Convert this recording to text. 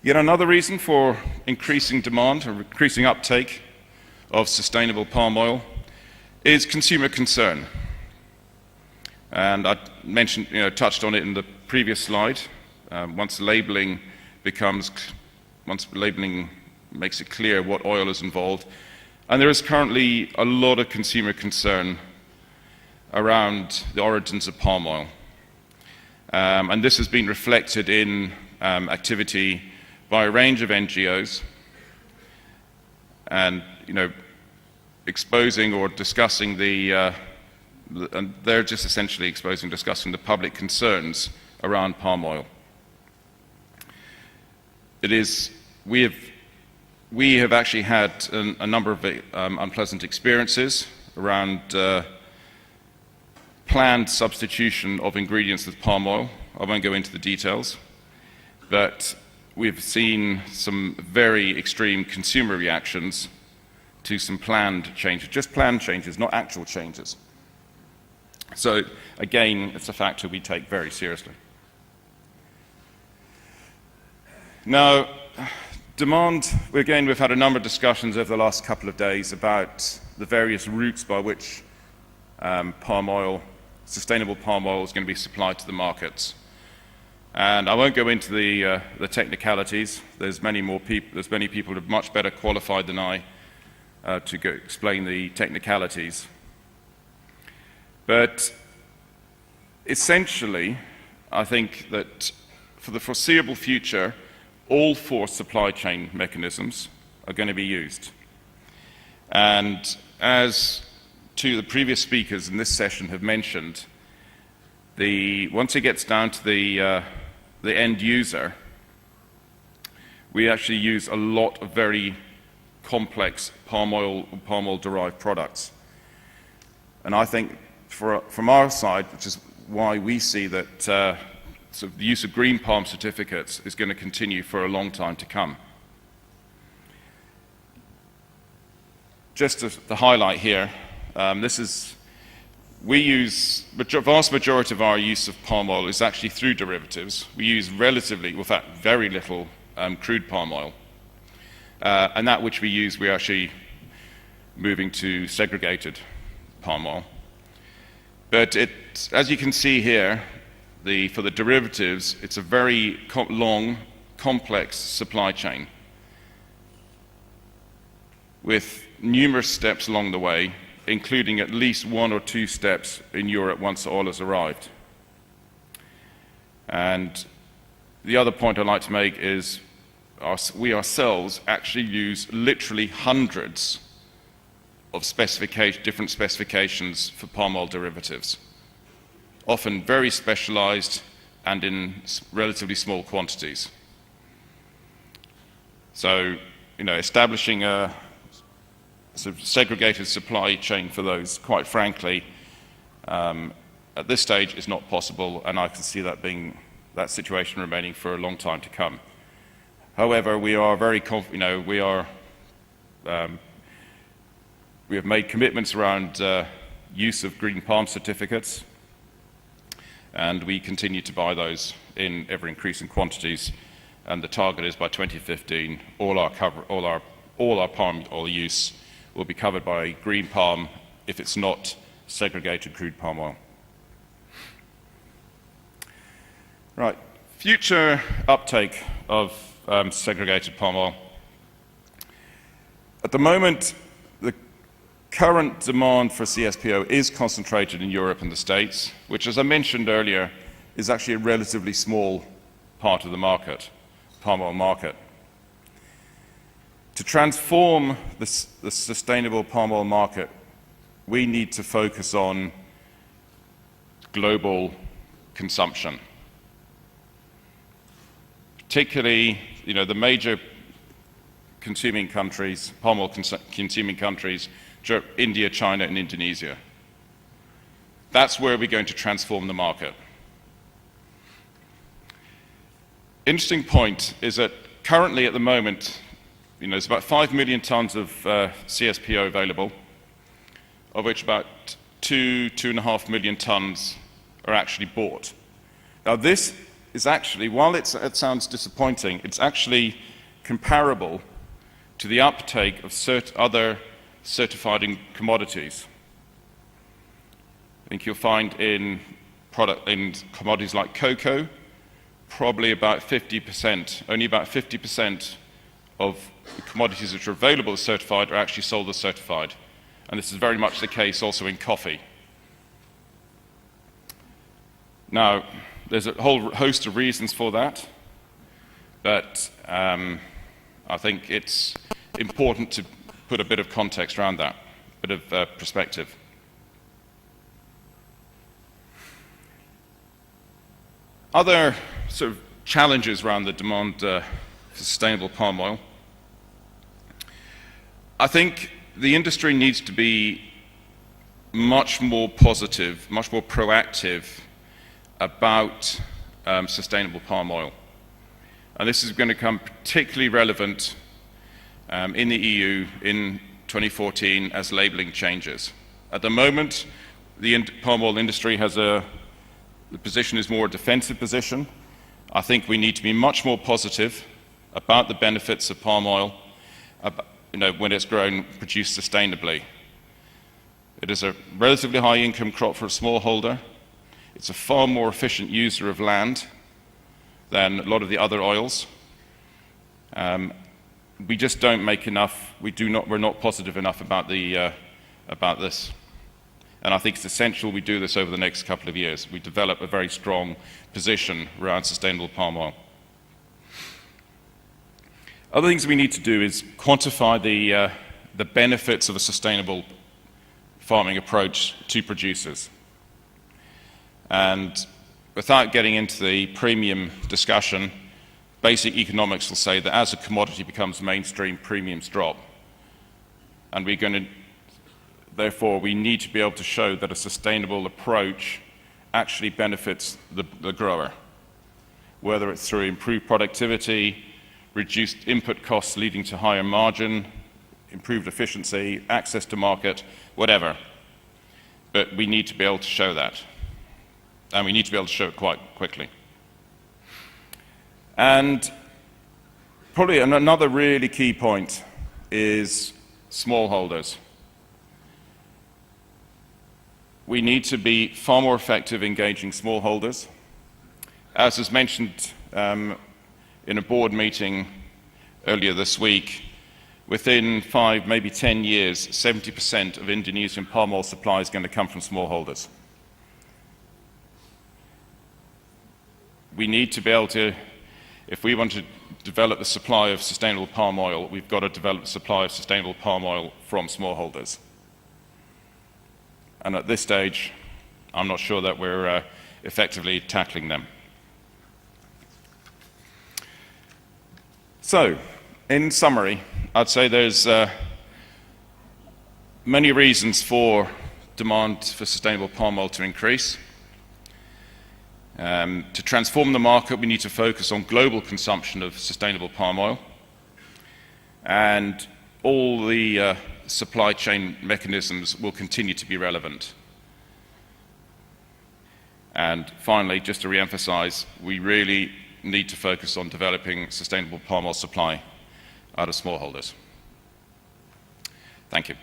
Yet another reason for increasing demand or increasing uptake of sustainable palm oil is consumer concern. And I mentioned, touched on it in the previous slide. Once labeling makes it clear what oil is involved, and there is currently a lot of consumer concern around the origins of palm oil. And this has been reflected in activity by a range of NGOs, and exposing or discussing and they're just essentially discussing the public concerns around palm oil. We have actually had a number of unpleasant experiences around planned substitution of ingredients with palm oil. I won't go into the details, but we've seen some very extreme consumer reactions to some planned changes, just planned changes, not actual changes. So again, it's a factor we take very seriously. Now, demand, again, we've had a number of discussions over the last couple of days about the various routes by which sustainable palm oil is going to be supplied to the markets. And I won't go into the technicalities. There's many people who are much better qualified than I to explain the technicalities. But essentially, I think that for the foreseeable future, all four supply chain mechanisms are going to be used. And as two of the previous speakers in this session have mentioned, once it gets down to the end user, we actually use a lot of very complex palm oil derived products. And I think from our side, which is why we see that the use of green palm certificates is going to continue for a long time to come. Just to highlight here, we use, the vast majority of our use of palm oil is actually through derivatives. We use very little crude palm oil. And that which we use, we're actually moving to segregated palm oil. But as you can see here, for the derivatives, it's a very long, complex supply chain with numerous steps along the way, including at least 1 or 2 steps in Europe once the oil has arrived. And the other point I'd like to make is we ourselves actually use literally hundreds of different specifications for palm oil derivatives, often very specialized and in relatively small quantities. So, establishing a sort of segregated supply chain for those, quite frankly, at this stage is not possible, and I can see that situation remaining for a long time to come. However, we are very confident, we have made commitments around use of green palm certificates, and we continue to buy those in ever-increasing quantities. And the target is by 2015, all our palm oil use will be covered by green palm if it's not segregated crude palm oil. Right, future uptake of segregated palm oil. At the moment, the current demand for CSPO is concentrated in Europe and the States, which, as I mentioned earlier, is actually a relatively small part of the market, palm oil market. To transform the sustainable palm oil market, we need to focus on global consumption. Particularly, the major consuming countries, palm oil consuming countries, India, China, and Indonesia. That's where we're going to transform the market. Interesting point is that currently at the moment, there's about 5 million tons of CSPO available, of which about 2.5 million tons are actually bought. Now this is actually, while it sounds disappointing, it's actually comparable to the uptake of other certified commodities. I think you'll find in commodities like cocoa, probably about 50%, only about 50% of the commodities which are available as certified are actually sold as certified. And this is very much the case also in coffee. Now, there's a whole host of reasons for that, but I think it's important to put a bit of context around that, a bit of perspective. Other sort of challenges around the demand for sustainable palm oil. I think the industry needs to be much more positive, much more proactive about sustainable palm oil. And this is going to become particularly relevant in the EU in 2014 as labeling changes. At the moment, the palm oil industry has the position is more a defensive position. I think we need to be much more positive about the benefits of palm oil, when it's grown, produced sustainably. It is a relatively high income crop for a smallholder. It's a far more efficient user of land than a lot of the other oils. We just don't make enough. We're not positive enough about this. And I think it's essential we do this over the next couple of years. We develop a very strong position around sustainable palm oil. Other things we need to do is quantify the benefits of a sustainable farming approach to producers. And without getting into the premium discussion, basic economics will say that as a commodity becomes mainstream, premiums drop. And therefore, we need to be able to show that a sustainable approach actually benefits the grower, whether it's through improved productivity, reduced input costs leading to higher margin, improved efficiency, access to market, whatever. But we need to be able to show that. And we need to be able to show it quite quickly. And probably another really key point is smallholders. We need to be far more effective engaging smallholders. As was mentioned in a board meeting earlier this week, within 5, maybe 10 years, 70% of Indonesian palm oil supply is going to come from smallholders. We need to be able to, if we want to develop the supply of sustainable palm oil, we've got to develop the supply of sustainable palm oil from smallholders. And at this stage, I'm not sure that we're effectively tackling them. So, in summary, I'd say there's many reasons for demand for sustainable palm oil to increase. To transform the market, we need to focus on global consumption of sustainable palm oil. And all the supply chain mechanisms will continue to be relevant. And finally, just to re-emphasize, we really need to focus on developing sustainable palm oil supply out of smallholders. Thank you.